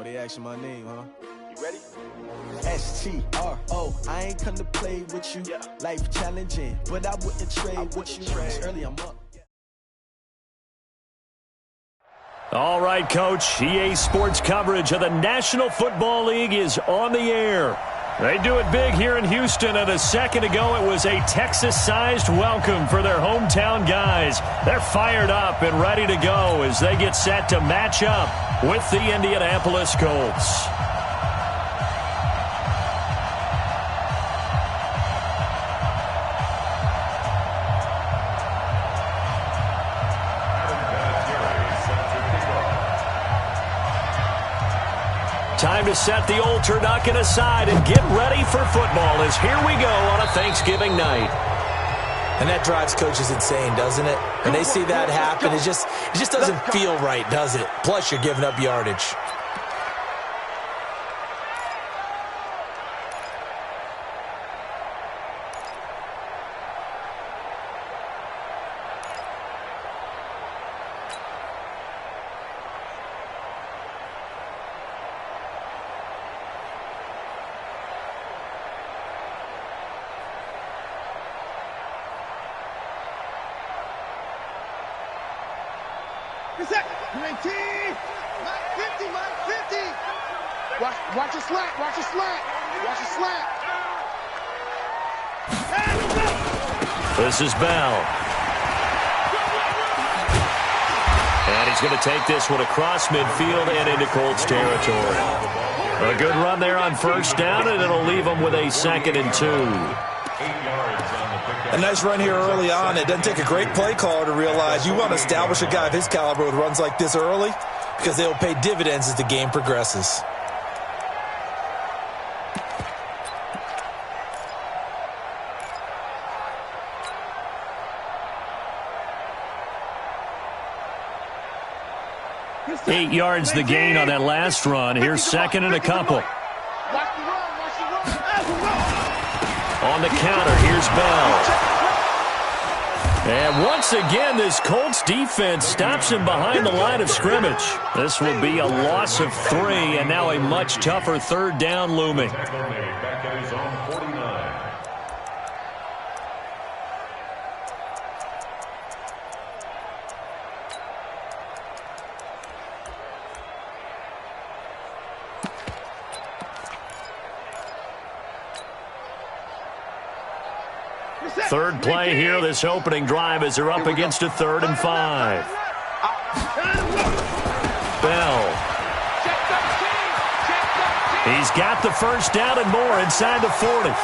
Oh, they asking my name, huh? You ready? STRO. I ain't come to play with you. Life challenging, but I wouldn't trade with you. It's early, I'm up. All right, Coach. EA Sports coverage of the National Football League is on the air. They do it big here in Houston, and a second ago it was a Texas-sized welcome for their hometown guys. They're fired up and ready to go as they get set to match up with the Indianapolis Colts. Time to set the old turducken aside and get ready for football as here we go on a Thanksgiving night. And that drives coaches insane, doesn't it? When they see that happen, it just doesn't feel right, does it? Plus, you're giving up yardage. Watch your slant. Watch your slant. Watch your slant. This is Bell. And he's going to take this one across midfield and into Colts territory. A good run there on first down, and it'll leave them with a 2nd and 2. A nice run here early on. It doesn't take a great play caller to realize you want to establish a guy of his caliber with runs like this early because they will pay dividends as the game progresses. Eight yards the gain on that last run. Here's 2nd and a couple. On the counter, here's Bell. And once again, this Colts defense stops him behind the line of scrimmage. This will be a loss of 3, and now a much tougher 3rd down looming. Third play here, this opening drive, as they're up against a 3rd and 5. Bell. He's got the first down and more inside the 40. And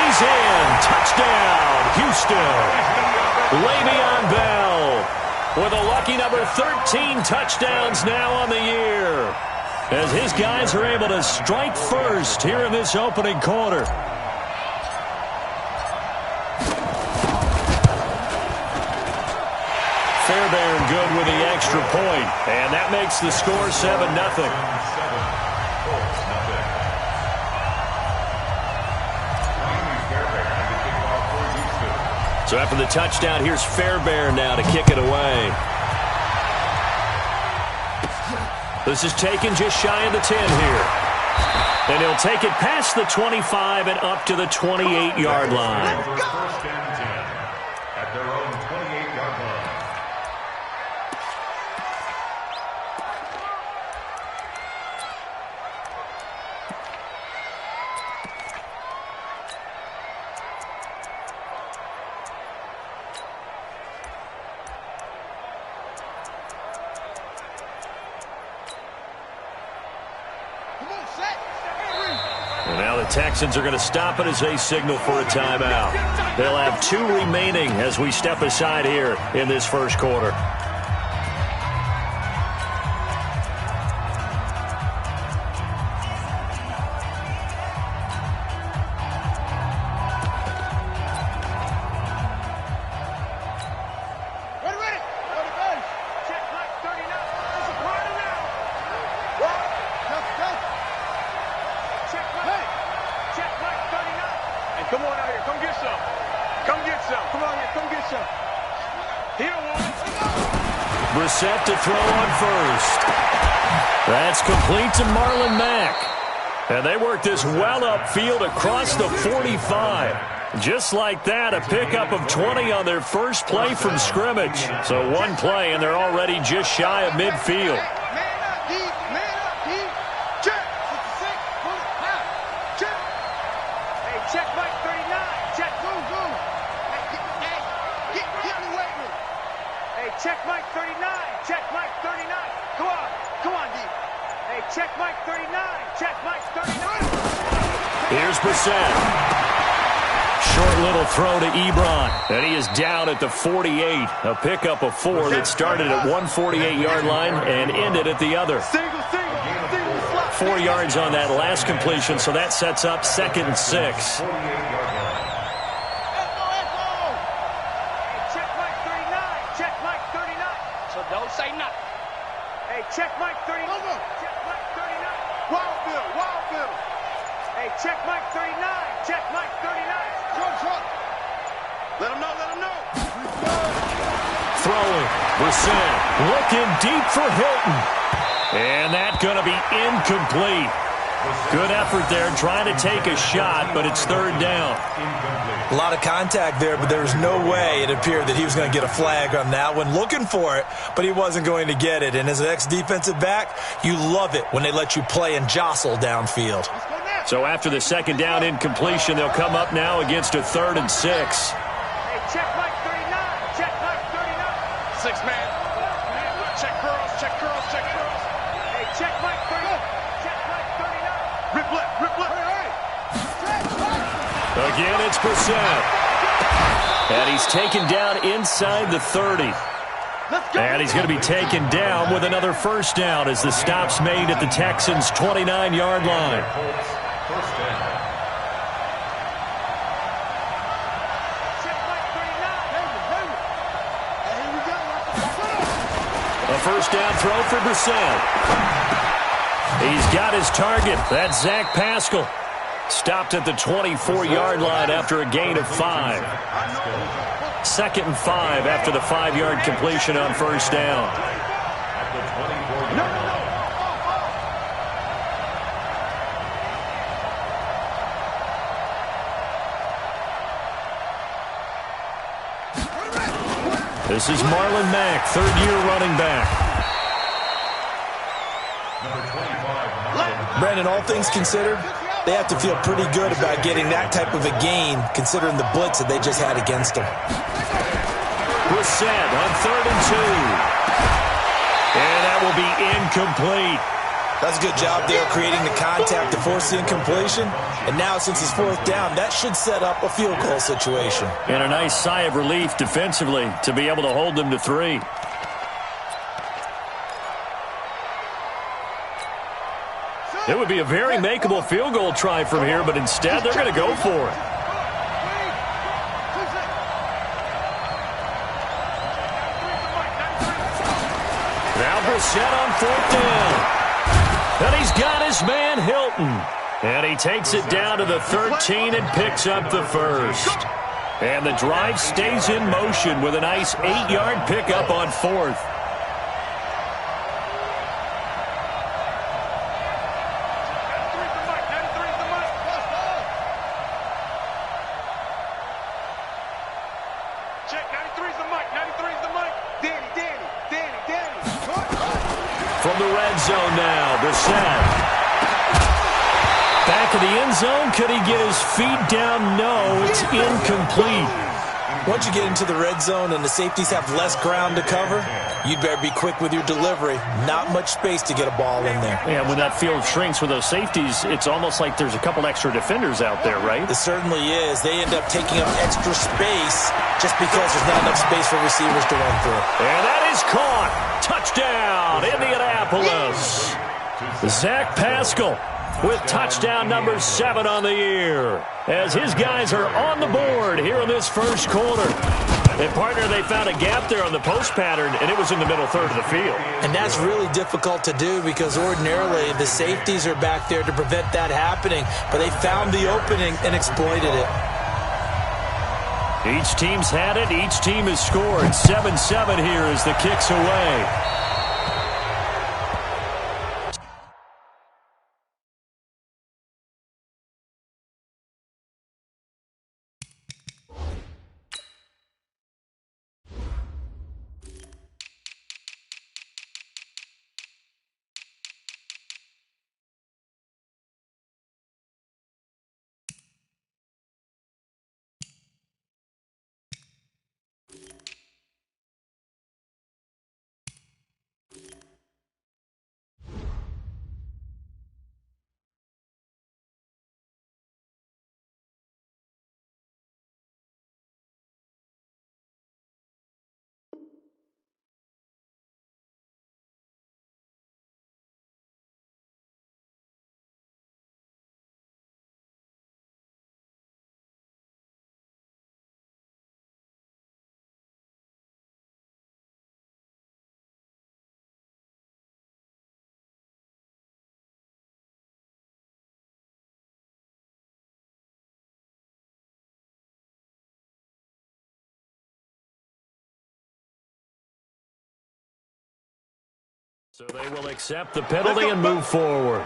he's in. Touchdown, Houston. Le'Veon Bell with a lucky number 13 touchdowns now on the year, as his guys are able to strike first here in this opening quarter. Fairbairn good with the extra point, and that makes the score 7-0. So after the touchdown, here's Fairbairn now to kick it away. This is taken just shy of the 10 here. And he'll take it past the 25 and up to the 28-yard line. First down 10 at their own 28-yard line. And now the Texans are going to stop it as they signal for a timeout. They'll have 2 remaining as we step aside here in this first quarter. Come on out here. Come get some. Come get some. Come on here. Come get some. Here, one. Brissett to throw on first. That's complete to Marlon Mack. And they work this well upfield across the 45. Just like that, a pickup of 20 on their first play from scrimmage. So one play, and they're already just shy of midfield. Check Mike 39. Check Mike 39. Come on, D. Hey, check Mike 39. Check Mike 39. Here's Brissett. Short little throw to Ebron. And he is down at the 48. A pickup of 4 that started at 148-yard line and ended at the other. 4 yards on that last completion, so that sets up 2nd and 6. Check Mike 39. Check Mike 39. Wild Bill. Hey, check Mike 39. Check Mike 39. Short. Let him know. Throwing. Brissett looking deep for Hilton. And that's going to be incomplete. Good effort there trying to take a shot, but it's 3rd down. A lot of contact there, but there was no way it appeared that he was going to get a flag on that one. Looking for it, but he wasn't going to get it. And as an ex-defensive back, you love it when they let you play and jostle downfield. So after the 2nd down incompletion, they'll come up now against a 3rd and 6. Hey, check Mike 39. Check Mike 39. 6 man. Check curls. Hey, check Mike 39. Check Mike 39. Rip left. Hey. Again, it's Brissett. And he's taken down inside the 30. And he's going to be taken down with another 1st down as the stop's made at the Texans' 29-yard line. A 1st down throw for Brissett. He's got his target. That's Zach Pascal. Stopped at the 24-yard line after a gain of 5. 2nd and 5 after the 5-yard completion on 1st down. This is Marlon Mack, 3rd-year running back. Brandon, all things considered, they have to feel pretty good about getting that type of a gain, considering the blitz that they just had against them. Brissett on 3rd and 2. And that will be incomplete. That's a good job there creating the contact to force the incompletion. And now, since it's 4th down, that should set up a field goal situation. And a nice sigh of relief defensively to be able to hold them to 3. It would be a very makeable field goal try from here, but instead they're going to go for it. Now Brissett on 4th down. And he's got his man Hilton. And he takes it down to the 13 and picks up the 1st. And the drive stays in motion with a nice 8-yard pickup on 4th. From the red zone now, Brissett. Back of the end zone. Could he get his feet down? No, it's incomplete. Once you get into the red zone and the safeties have less ground to cover, you'd better be quick with your delivery. Not much space to get a ball in there. Yeah, when that field shrinks with those safeties, it's almost like there's a couple extra defenders out there, right? It certainly is. They end up taking up extra space just because there's not enough space for receivers to run through. And that is caught. Touchdown, Indianapolis. Zach Pascal with touchdown number 7 on the year, as his guys are on the board here in this 1st quarter. And, partner, they found a gap there on the post pattern, and it was in the middle 3rd of the field. And that's really difficult to do because ordinarily the safeties are back there to prevent that happening, but they found the opening and exploited it. Each team's had it. Each team has scored. 7-7 here as the kick's away. So they will accept the penalty and move forward.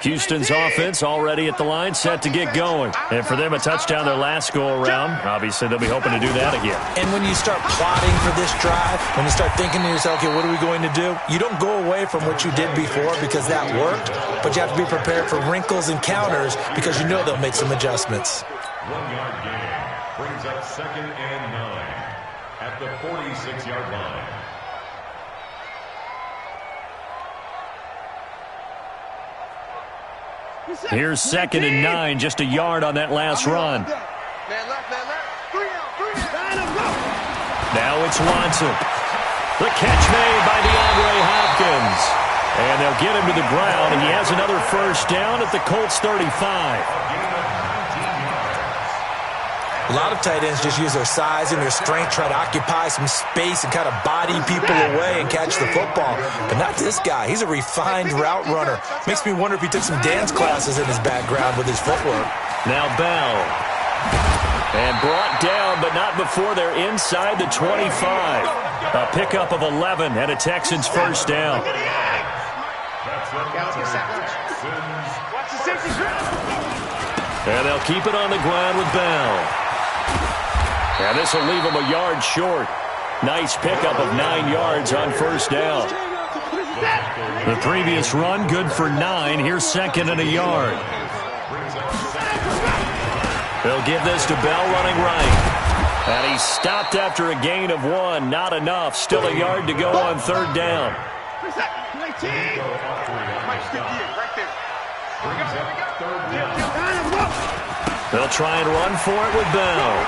Houston's offense already at the line, set to get going. And for them, a touchdown their last go-around. Obviously, they'll be hoping to do that again. And when you start plotting for this drive, when you start thinking to yourself, okay, what are we going to do? You don't go away from what you did before because that worked, but you have to be prepared for wrinkles and counters because you know they'll make some adjustments. 1-yard gain brings up 2nd and 9 at the 46-yard line. Here's 2nd and 9, just a yard on that last run. Now it's Watson. The catch made by DeAndre Hopkins. And they'll get him to the ground, and he has another first down at the Colts 35. A lot of tight ends just use their size and their strength, try to occupy some space and kind of body people away and catch the football. But not this guy. He's a refined route runner. Makes me wonder if he took some dance classes in his background with his footwork. Now Bell. And brought down, but not before they're inside the 25. A pickup of 11 and a Texans first down. And they'll keep it on the ground with Bell. And this will leave him a yard short. Nice pickup of 9 yards on first down. The previous run, good for 9. Here's 2nd and a yard. They'll give this to Bell running right. And he's stopped after a gain of 1. Not enough. Still a yard to go on 3rd down. They'll try and run for it with Bell.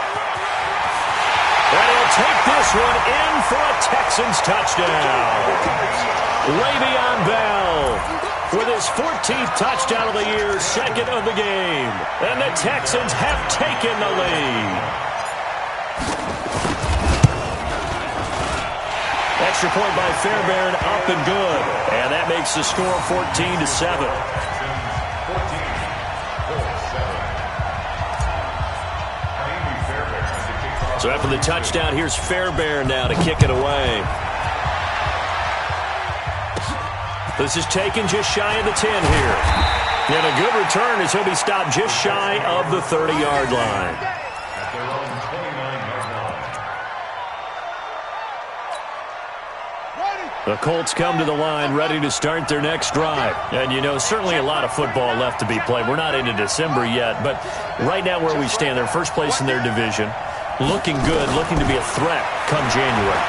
And he'll take this one in for a Texans touchdown. Le'Veon Bell with his 14th touchdown of the year, 2nd of the game. And the Texans have taken the lead. Extra point by Fairbairn, up and good. And that makes the score 14-7. So after the touchdown, here's Fairbairn now to kick it away. This is taken just shy of the 10 here. And a good return as he'll be stopped just shy of the 30-yard line. At their own 29-yard line. The Colts come to the line ready to start their next drive. And, you know, certainly a lot of football left to be played. We're not into December yet, but right now where we stand, they're first place in their division. Looking good, looking to be a threat come January.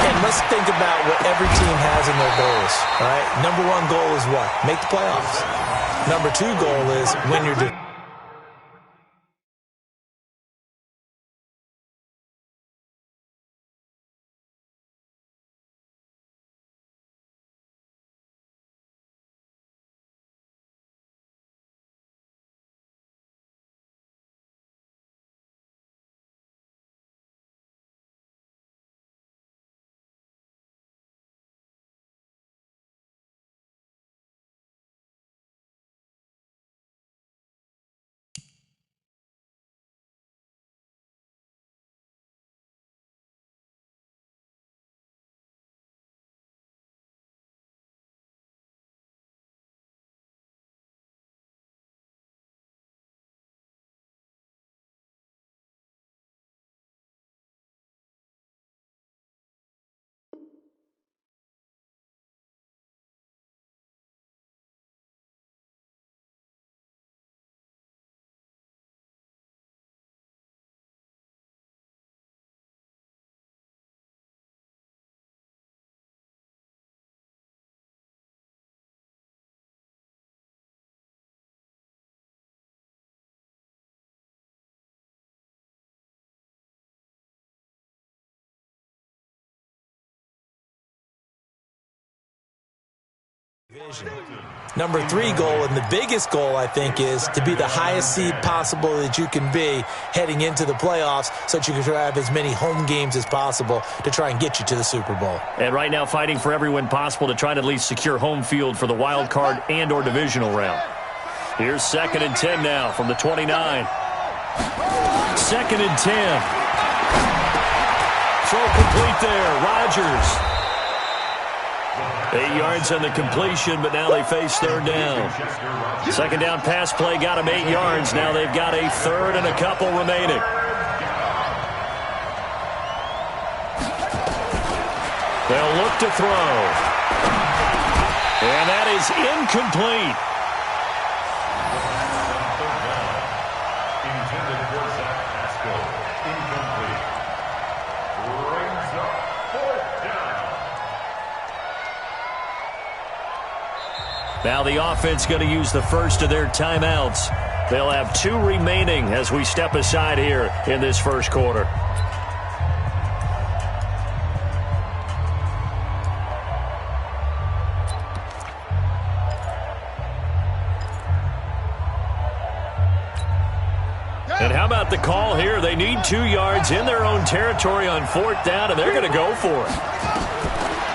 And let's think about what every team has in their goals, all right? Number 1 goal is what? Make the playoffs. Number 2 goal is win your division. Number 3 goal, and the biggest goal, I think, is to be the highest seed possible that you can be heading into the playoffs so that you can have as many home games as possible to try and get you to the Super Bowl. And right now fighting for every win possible to try to at least secure home field for the wild card and or divisional round. Here's 2nd and 10 now from the 29. 2nd and 10. Throw complete there. Rodgers. 8 yards on the completion, but now they face 3rd down. 2nd down pass play got them 8 yards. Now they've got a 3rd and a couple remaining. They'll look to throw. And that is incomplete. Intended for Zach Pascal. Incomplete. Brings up 4th down. Now the offense going to use the first of their timeouts. They'll have 2 remaining as we step aside here in this first quarter. And how about the call here? They need 2 yards in their own territory on 4th down, and they're going to go for it.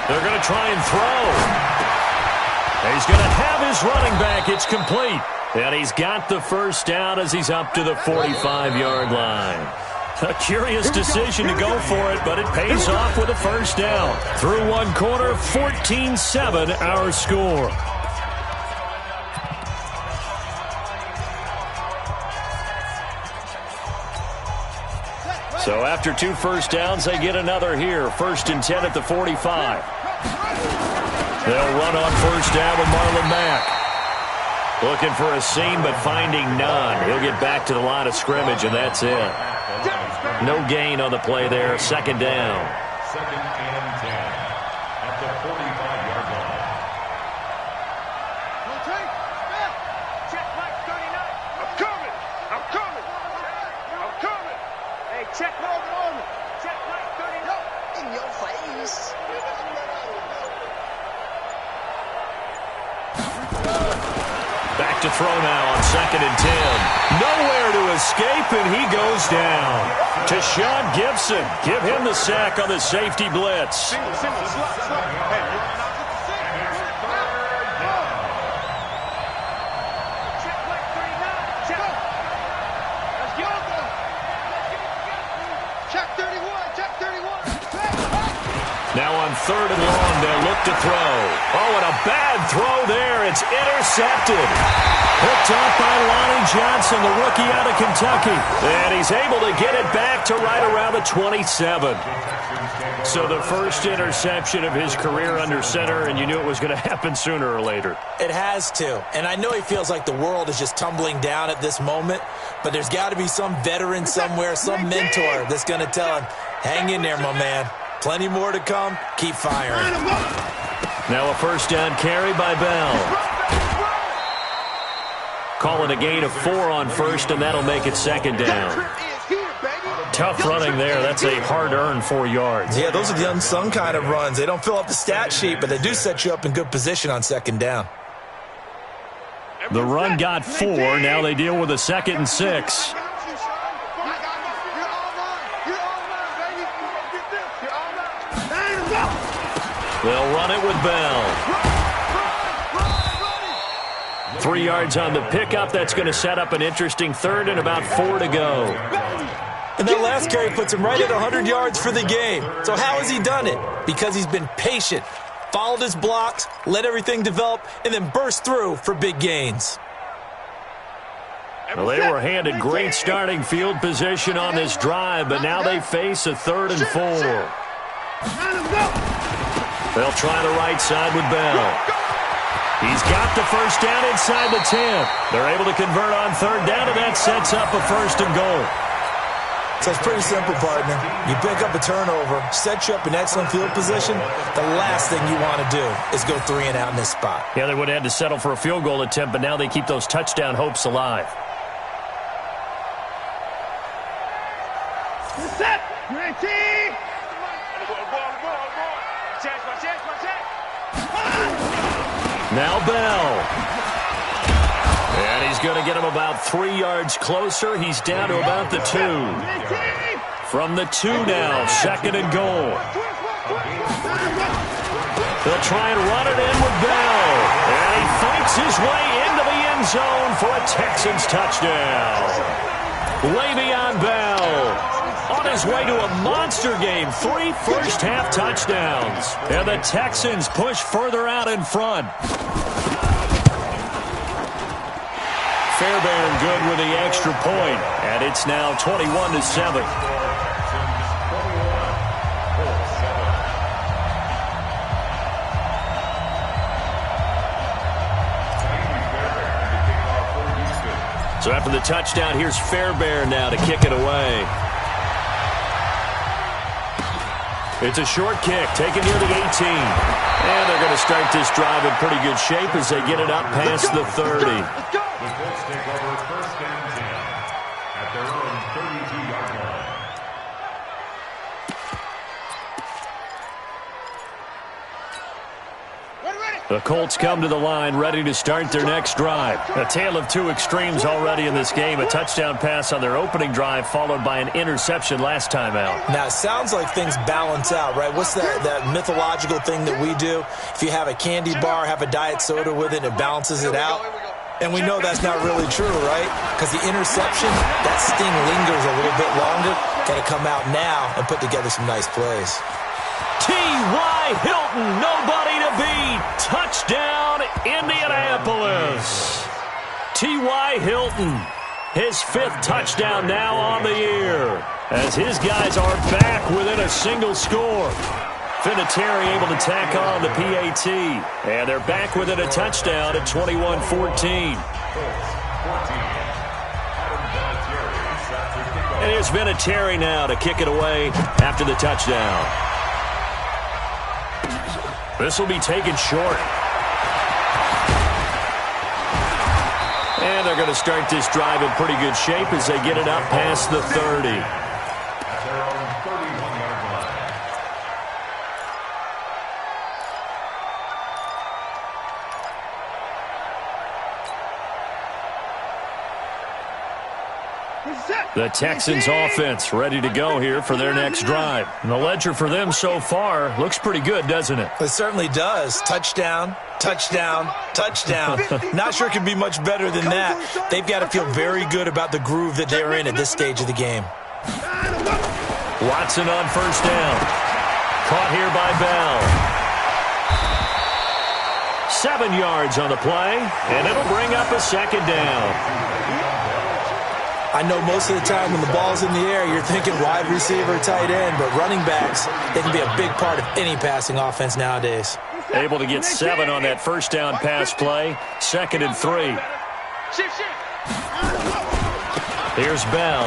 They're going to try and throw. He's going to have his running back. It's complete. And he's got the first down as he's up to the 45-yard line. A curious decision to go for it, but it pays off with a first down. Through one quarter, 14-7 our score. So after 2 first downs, they get another here. 1st and 10 at the 45. They'll run on first down with Marlon Mack. Looking for a seam, but finding none. He'll get back to the line of scrimmage, and that's it. No gain on the play there. 2nd down. 2nd and 10 at the 45-yard line. Check Mike 39. I'm coming. I'm coming. I'm coming. Hey, check Logan. Check Mike 39. In your face. Back to throw now on 2nd and 10. Nowhere to escape, and he goes down. To Sean Gibson. Give him the sack on the safety blitz. Now on 3rd and long, they'll look to throw. Oh, and a bad throw there. It's intercepted. Picked off by Lonnie Johnson, the rookie out of Kentucky. And he's able to get it back to right around the 27. So the first interception of his career under center, and you knew it was going to happen sooner or later. It has to. And I know he feels like the world is just tumbling down at this moment, but there's got to be some veteran somewhere, some mentor that's going to tell him, hang in there, my man. Plenty more to come. Keep firing. Now a first down carry by Bell. Calling a gain of 4 on first, and that'll make it 2nd down. Tough running there. That's a hard-earned 4 yards. Yeah, those are the unsung kind of runs. They don't fill up the stat sheet, but they do set you up in good position on 2nd down. The run got 4. Now they deal with a 2nd and 6. They'll run it with Bell. 3 yards on the pickup. That's going to set up an interesting 3rd and about 4 to go. And that last carry puts him right at 100 yards for the game. So how has he done it? Because he's been patient, followed his blocks, let everything develop, and then burst through for big gains. Well, they were handed great starting field position on this drive, but now they face a 3rd and 4. They'll try the right side with Bell. He's got the first down inside the 10. They're able to convert on 3rd down, and that sets up a 1st and goal. So it's pretty simple, partner. You pick up a turnover, set you up in excellent field position. The last thing you want to do is go 3 and out in this spot. Yeah, they would have had to settle for a field goal attempt, but now they keep those touchdown hopes alive. Set. Ready. Now Bell. And he's going to get him about 3 yards closer. He's down to about the 2. From the 2 now, 2nd and goal. They'll try and run it in with Bell. And he fights his way into the end zone for a Texans touchdown. Le'Veon Bell on his way to a monster game. 3 first-half touchdowns. And the Texans push further out in front. Fairbairn good with the extra point. And it's now 21-7. So after the touchdown, here's Fairbairn now to kick it away. It's a short kick, taken near the 18. And they're going to start this drive in pretty good shape as they get it up past the 30. The Colts take over 1st and 10 at their own 32-yard line. The Colts come to the line ready to start their next drive. A tale of 2 extremes already in this game. A touchdown pass on their opening drive followed by an interception last time out. Now, it sounds like things balance out, right? What's that mythological thing that we do? If you have a candy bar, have a diet soda with it, it balances it out. And we know that's not really true, right? Because the interception, that sting lingers a little bit longer. Got to come out now and put together some nice plays. T.Y. Hilton, nobody to beat. Touchdown, Indianapolis. T.Y. Hilton, his 5th touchdown now on the year, as his guys are back within a single score. Vinatieri able to tack on the PAT, and they're back within a touchdown at 21-14. And here's Vinatieri now to kick it away after the touchdown. This will be taken short. And they're going to start this drive in pretty good shape as they get it up past the 30. At their own 31-yard line. The Texans offense ready to go here for their next drive. And the ledger for them so far looks pretty good, doesn't it? It certainly does. Touchdown, touchdown, touchdown. Not sure it could be much better than that. They've got to feel very good about the groove that they're in at this stage of the game. Watson on 1st down. Caught here by Bell. 7 yards on the play, and it'll bring up a 2nd down. I know most of the time when the ball's in the air, you're thinking wide receiver, tight end, but running backs, they can be a big part of any passing offense nowadays. Able to get 7 on that 1st down pass play. 2nd and 3. Here's Bell.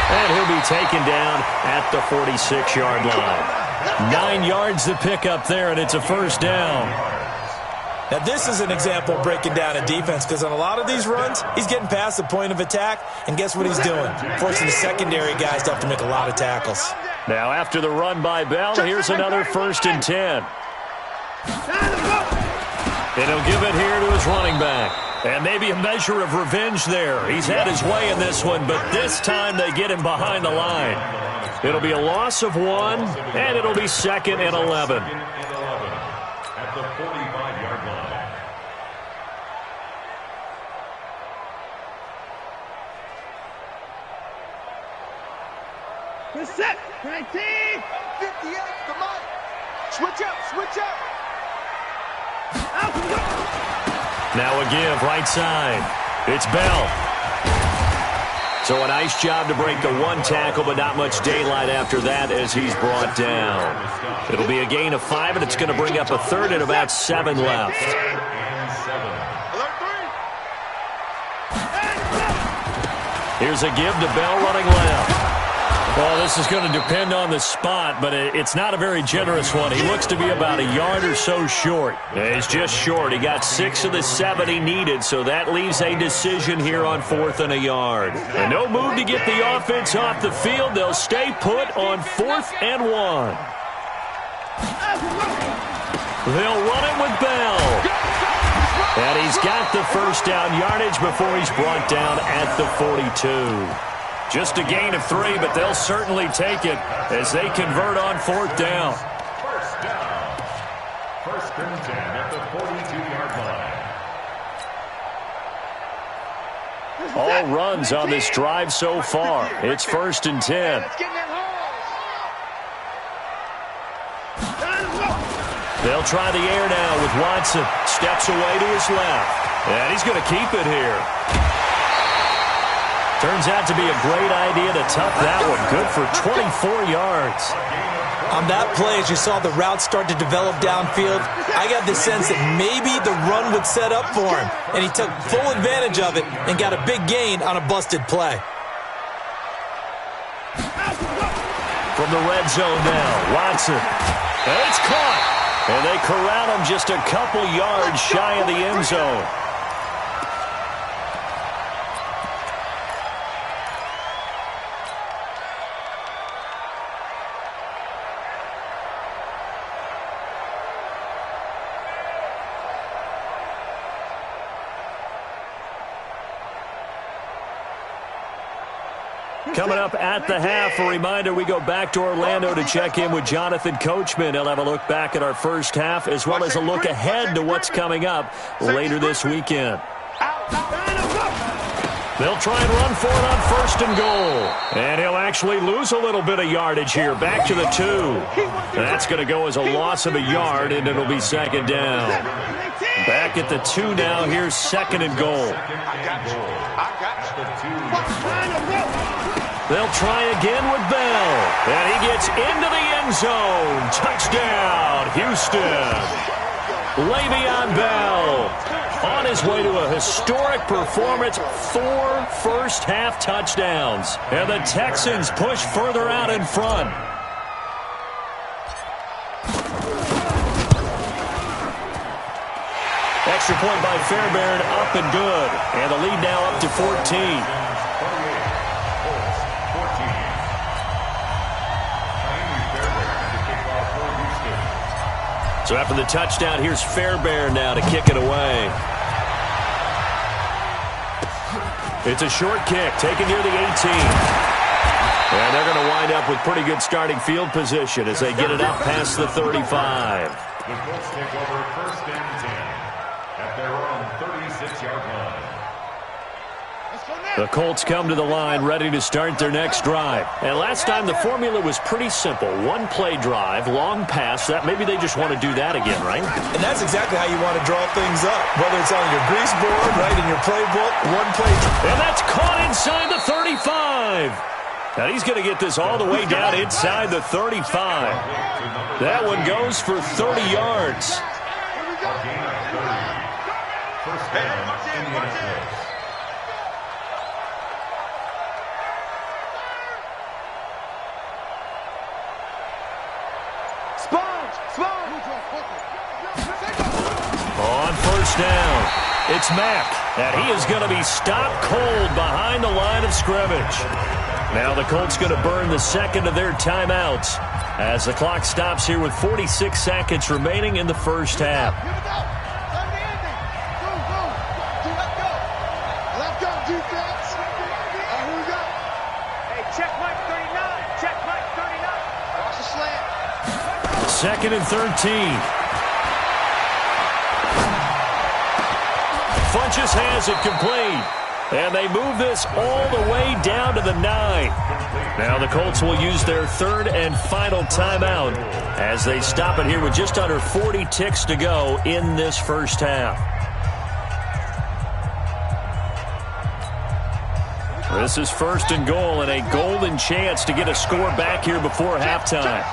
And he'll be taken down at the 46-yard line. 9 yards to pick up there, and it's a 1st down. Now, this is an example of breaking down a defense because on a lot of these runs, he's getting past the point of attack, and guess what he's doing? Forcing the secondary guys to have to make a lot of tackles. Now, after the run by Bell, here's another 1st and 10. And he'll give it here to his running back. And maybe a measure of revenge there. He's had his way in this one, but this time they get him behind the line. It'll be a loss of 1, and it'll be 2nd and 11. At the 45-yard line. We're set. 19. 58. Come on. Switch up. Switch up. Now a give right side. It's Bell. So a nice job to break the 1 tackle, but not much daylight after that as he's brought down. It'll be a gain of 5, and it's going to bring up a 3rd and about 7 left. Here's a give to Bell running left. Well, this is going to depend on the spot, but it's not a very generous one. He looks to be about a yard or so short. He's just short. He got 6 of the 7 he needed, so that leaves a decision here on 4th and a yard. And no move to get the offense off the field. They'll stay put on 4th and 1. They'll run it with Bell. And he's got the first down yardage before he's brought down at the 42. Just a gain of 3, but they'll certainly take it as they convert on 4th down. First down. First and 10 at the 42-yard line. All runs on this drive so far. It's 1st and 10. They'll try the air now with Watson. Steps away to his left. And he's going to keep it here. Turns out to be a great idea to tuck that one. Good for 24 yards. On that play, as you saw the route start to develop downfield, I got the sense that maybe the run would set up for him. And he took full advantage of it and got a big gain on a busted play. From the red zone now, Watson. And it's caught. And they corral him just a couple yards shy of the end zone. Coming up at the half, a reminder, we go back to Orlando to check in with Jonathan Coachman. He'll have a look back at our first half as well as a look ahead to what's coming up later this weekend. They'll try and run for it on 1st and goal. And he'll actually lose a little bit of yardage here. Back to the 2. That's going to go as a loss of a yard, and it'll be 2nd down. Back at the 2 now. Here's 2nd and goal. They'll try again with Bell. And he gets into the end zone. Touchdown, Houston. Le'Veon Bell on his way to a historic performance. 4 first-half touchdowns. And the Texans push further out in front. Extra point by Fairbairn, up and good. And the lead now up to 14. So after the touchdown, here's Fairbairn now to kick it away. It's a short kick, taken near the 18. And they're going to wind up with pretty good starting field position as they get it up past the 35. The Colts take over 1st and 10 at their own 36-yard line. The Colts come to the line ready to start their next drive. And last time the formula was pretty simple. 1-play drive, long pass. That maybe they just want to do that again, right? And that's exactly how you want to draw things up. Whether it's on your grease board, right, in your playbook, 1-play. And that's caught inside the 35. Now he's going to get this all the way down inside the 35. That one goes for 30 yards. First down, Indianapolis. On 1st down, it's Mack, and he is going to be stopped cold behind the line of scrimmage. Now the Colts going to burn the 2nd of their timeouts as the clock stops here with 46 seconds remaining in the first half. Let's go, defense. Here we go. Hey, check Mike 39. Check Mike 39. Watch the slant. 2nd and 13. Funches has it complete. And they move this all the way down to the 9. Now the Colts will use their 3rd and final timeout as they stop it here with just under 40 ticks to go in this first half. This is 1st and goal and a golden chance to get a score back here before halftime.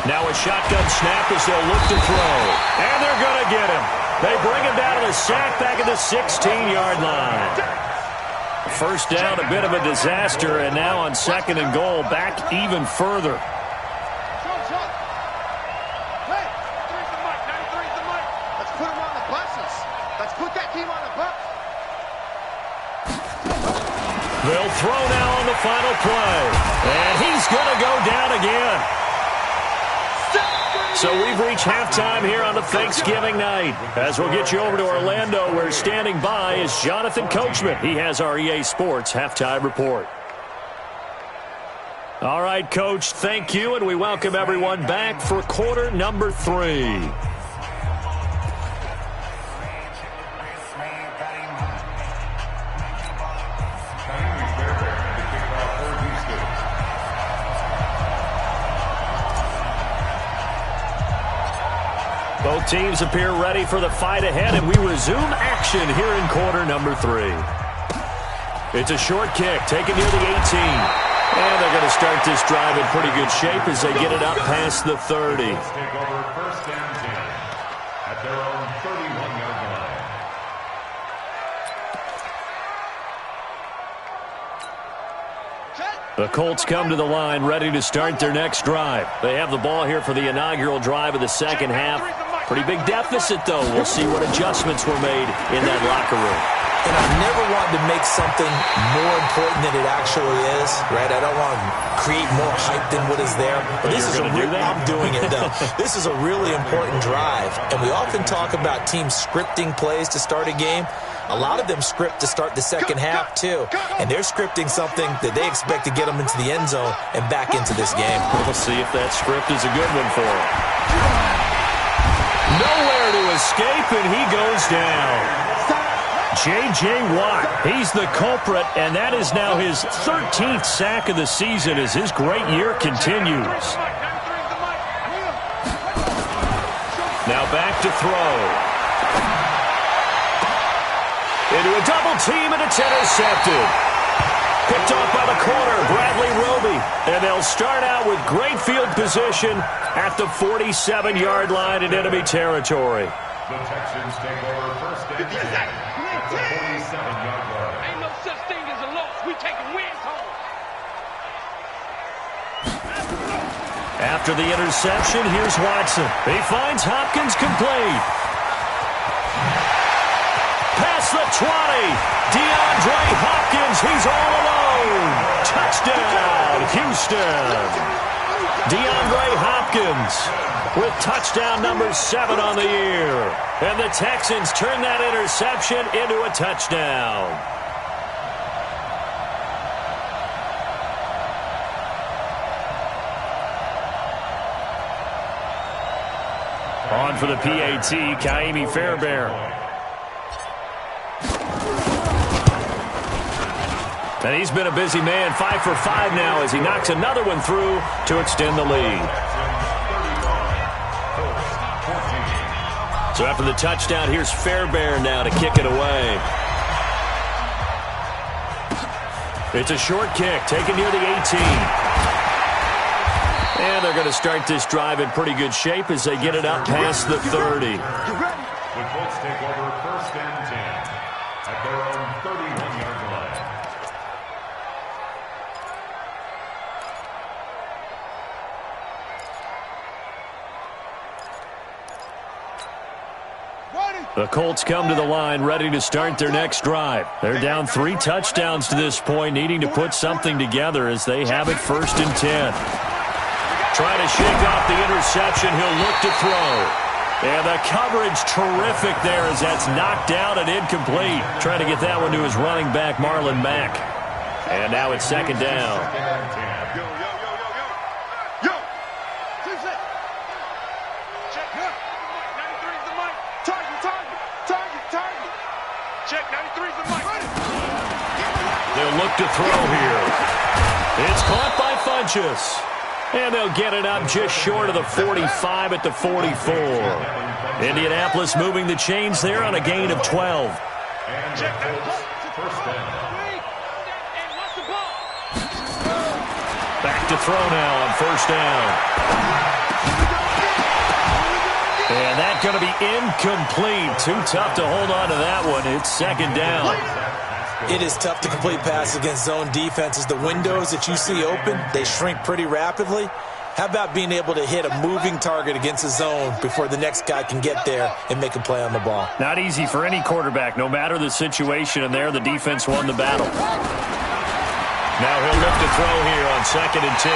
Now a shotgun snap as they'll look to throw. And they're going to get him. They bring him down to the sack back at the 16-yard line. First down, a bit of a disaster, and now on 2nd and goal, back even further. Hey, 93's the mic, 93's the mic. Let's put him on the buses. Let's put that team on They'll throw now on the final play. And he's going to go down again. So we've reached halftime here on a Thanksgiving night. As we'll get you over to Orlando, where standing by is Jonathan Coachman. He has our EA Sports halftime report. All right, Coach, thank you, and we welcome everyone back for quarter number 3. Both teams appear ready for the fight ahead, and we resume action here in quarter number 3. It's a short kick taken near the 18. And they're going to start this drive in pretty good shape as they get it up past the 30. Take over first and 10 at their own 31-yard line. The Colts come to the line ready to start their next drive. They have the ball here for the inaugural drive of the second half. Pretty big deficit, though. We'll see what adjustments were made in that locker room. And I never wanted to make something more important than it actually is, right? I don't want to create more hype than what is there. But this is I'm doing it, though. This is a really important drive. And we often talk about teams scripting plays to start a game. A lot of them script to start the second half, too. And they're scripting something that they expect to get them into the end zone and back into this game. We'll see if that script is a good one for them. Nowhere to escape, and he goes down. J.J. Watt, he's the culprit, and that is now his 13th sack of the season as his great year continues. Now back to throw. Into a double team, and it's intercepted. Picked off by the corner, Bradley Roby. And they'll start out with great field position at the 47-yard line in enemy territory. The Texans take over first and 10 at the 47-yard line. Ain't no such thing as a loss. We taking wins home. After the interception, here's Watson. He finds Hopkins complete. Past the 20. DeAndre Hopkins, he's all alone. Touchdown, Houston. DeAndre Hopkins with touchdown number 7 on the year. And the Texans turn that interception into a touchdown. On for the PAT, Kaimi Fairbairn. And he's been a busy man, 5 for 5 now as he knocks another one through to extend the lead. So after the touchdown, here's Fairbairn now to kick it away. It's a short kick taken near the 18. And they're going to start this drive in pretty good shape as they get it up past the 30. The Colts take over first and 10 at their own 31-yard line. The Colts come to the line ready to start their next drive. They're down 3 touchdowns to this point, needing to put something together as they have it first and 10. Trying to shake off the interception, he'll look to throw. And the coverage terrific there as that's knocked down and incomplete. Trying to get that one to his running back, Marlon Mack. And now it's second down. They'll look to throw here. It's caught by Funchess. And they'll get it up just short of the 45 at the 44. Indianapolis moving the chains there on a gain of 12. And the Colts first down. Back to throw now on first down. And that's going to be incomplete. Too tough to hold on to that one. It's second down. It is tough to complete passes against zone defenses. The windows that you see open, they shrink pretty rapidly. How about being able to hit a moving target against a zone before the next guy can get there and make a play on the ball? Not easy for any quarterback, no matter the situation, and there the defense won the battle. Now he'll look to throw here on 2nd and 10.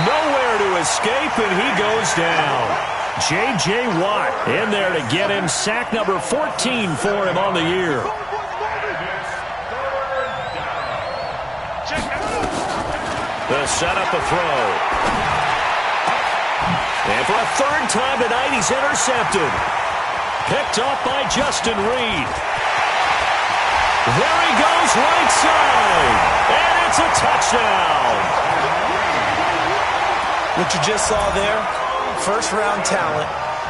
Nowhere to escape, and he goes down. J.J. Watt in there to get him. Sack number 14 for him on the year. The setup, a throw. And for a 3rd time tonight, he's intercepted. Picked off by Justin Reed. There he goes, right side. And it's a touchdown. What you just saw there, first-round talent,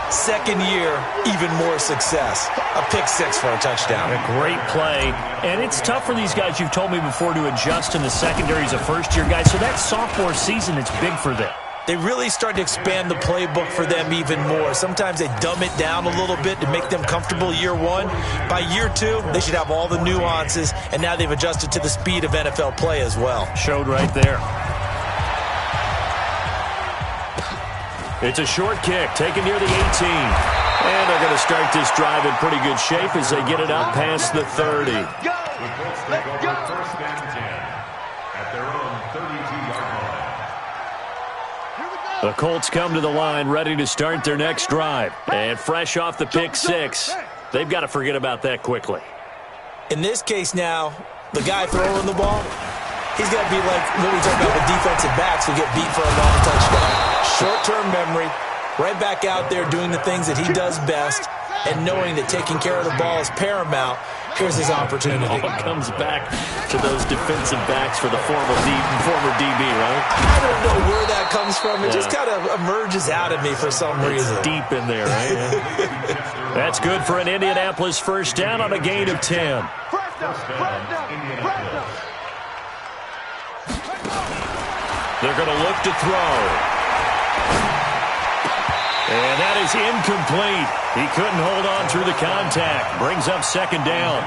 2nd year, even more success. A pick 6 for a touchdown. A great play. And it's tough for these guys, you've told me before, to adjust in the secondary as a first-year guy. So that sophomore season, it's big for them. They really start to expand the playbook for them even more. Sometimes they dumb it down a little bit to make them comfortable year 1. By year 2, they should have all the nuances, and now they've adjusted to the speed of NFL play as well. Showed right there. It's a short kick, taken near the 18. And they're going to start this drive in pretty good shape as they get it out past the 30. The Colts take over 1st and 10 at their own 32-yard line. The Colts come to the line ready to start their next drive. And fresh off the pick 6, they've got to forget about that quickly. In this case now, the guy throwing the ball, he's got to be like what we talk about with defensive backs who get beat for a long touchdown. Short-term memory, right back out there doing the things that he does best, and knowing that taking care of the ball is paramount. Here's his opportunity. It all comes back to those defensive backs for the former DB, right? I don't know where that comes from. It just kind of emerges out of me for some reason. It's deep in there, right? That's good for an Indianapolis 1st down on a gain of 10. They're going to look to throw. And that is incomplete. He couldn't hold on through the contact. Brings up 2nd down.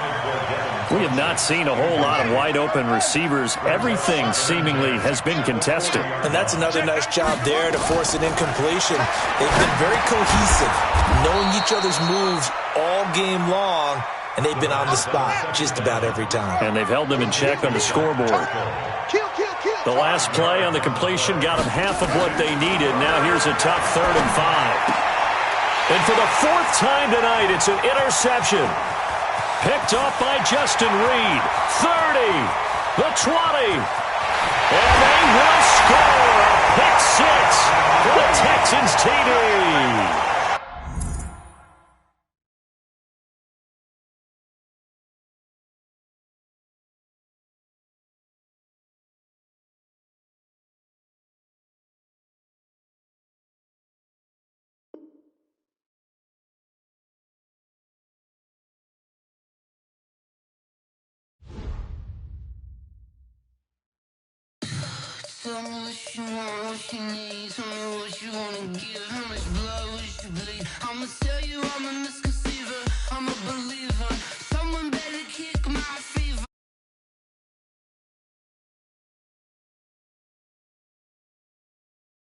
We have not seen a whole lot of wide-open receivers. Everything seemingly has been contested. And that's another nice job there to force an incompletion. They've been very cohesive, knowing each other's moves all game long, and they've been on the spot just about every time. And they've held them in check on the scoreboard. The last play on the completion got them half of what they needed. Now here's a tough 3rd and 5. And for the 4th time tonight, it's an interception. Picked off by Justin Reed. 30, the 20. And they will score a pick 6 for the Texans TD. Tell me what you want, what you need. Tell me what you wanna give. How much blood would you bleed? I'ma tell you I'm a misconceiver. I'm a believer.